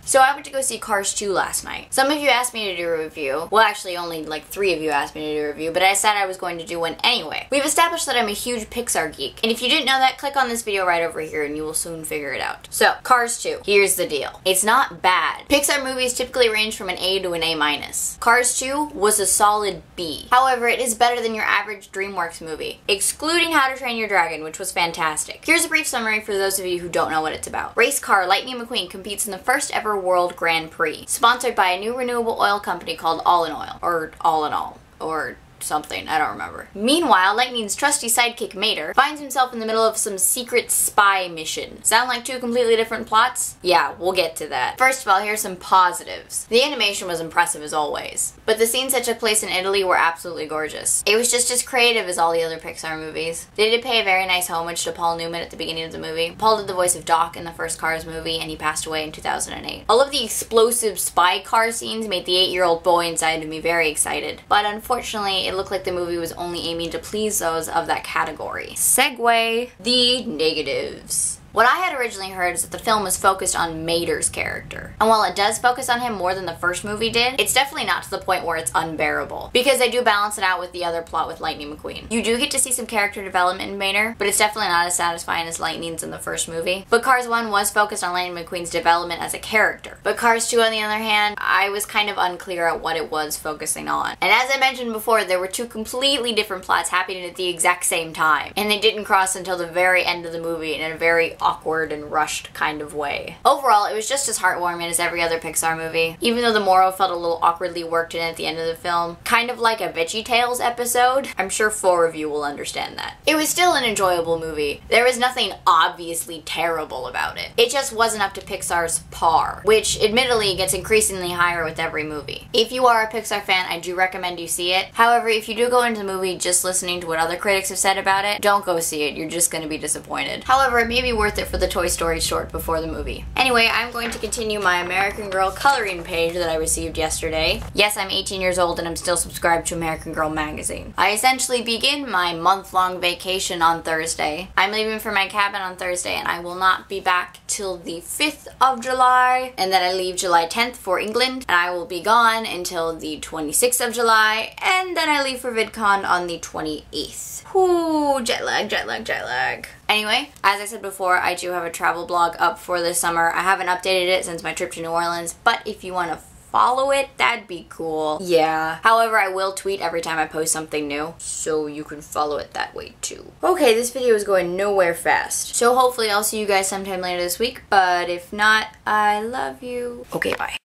So I went to go see Cars 2 last night. Some of you asked me to do a review. Well, actually only like 3 of you asked me to do a review, but I said I was going to do one anyway. We've established that I'm a huge Pixar geek, and if you didn't know that, click on this video right over here and you will soon figure it out. So, Cars 2. Here's the deal. It's not bad. Pixar movies typically range from an A to an A-. Cars 2 was a solid B. However, it is better than your average DreamWorks movie, excluding How to Train Your Dragon, which was fantastic. Here's a brief summary for those of you who don't know what it's about. Race car Lightning McQueen competes in the first ever World Grand Prix, sponsored by a new renewable oil company called All in Oil, or All in All, or something, I don't remember. Meanwhile, Lightning's trusty sidekick Mater finds himself in the middle of some secret spy mission. Sound like 2 completely different plots? Yeah, we'll get to that. First of all, here's some positives. The animation was impressive as always, but the scenes that took place in Italy were absolutely gorgeous. It was just as creative as all the other Pixar movies. They did pay a very nice homage to Paul Newman at the beginning of the movie. Paul did the voice of Doc in the first Cars movie, and he passed away in 2008. All of the explosive spy car scenes made the 8-year-old boy inside of me very excited, but unfortunately, it looked like the movie was only aiming to please those of that category. Segue, the negatives. What I had originally heard is that the film was focused on Mater's character. And while it does focus on him more than the first movie did, it's definitely not to the point where it's unbearable, because they do balance it out with the other plot with Lightning McQueen. You do get to see some character development in Mater, but it's definitely not as satisfying as Lightning's in the first movie. But Cars 1 was focused on Lightning McQueen's development as a character. But Cars 2, on the other hand, I was kind of unclear at what it was focusing on. And as I mentioned before, there were 2 completely different plots happening at the exact same time, and they didn't cross until the very end of the movie in a very awkward and rushed kind of way. Overall, it was just as heartwarming as every other Pixar movie, even though the moral felt a little awkwardly worked in at the end of the film. Kind of like a VeggieTales episode. I'm sure 4 of you will understand that. It was still an enjoyable movie. There was nothing obviously terrible about it. It just wasn't up to Pixar's par, which admittedly gets increasingly higher with every movie. If you are a Pixar fan, I do recommend you see it. However, if you do go into the movie just listening to what other critics have said about it, don't go see it. You're just going to be disappointed. However, it may be worth it for the Toy Story short before the movie. Anyway, I'm going to continue my American Girl coloring page that I received yesterday. Yes, I'm 18 years old and I'm still subscribed to American Girl magazine. I essentially begin my month-long vacation on Thursday. I'm leaving for my cabin on Thursday and I will not be back till the 5th of July, and then I leave July 10th for England, and I will be gone until the 26th of July, and then I leave for VidCon on the 28th. Whoo, jet lag, jet lag, jet lag. Anyway, as I said before, I do have a travel blog up for this summer. I haven't updated it since my trip to New Orleans, but if you want to follow it, that'd be cool. Yeah. However, I will tweet every time I post something new, so you can follow it that way too. Okay, this video is going nowhere fast, so hopefully I'll see you guys sometime later this week, but if not, I love you. Okay, bye.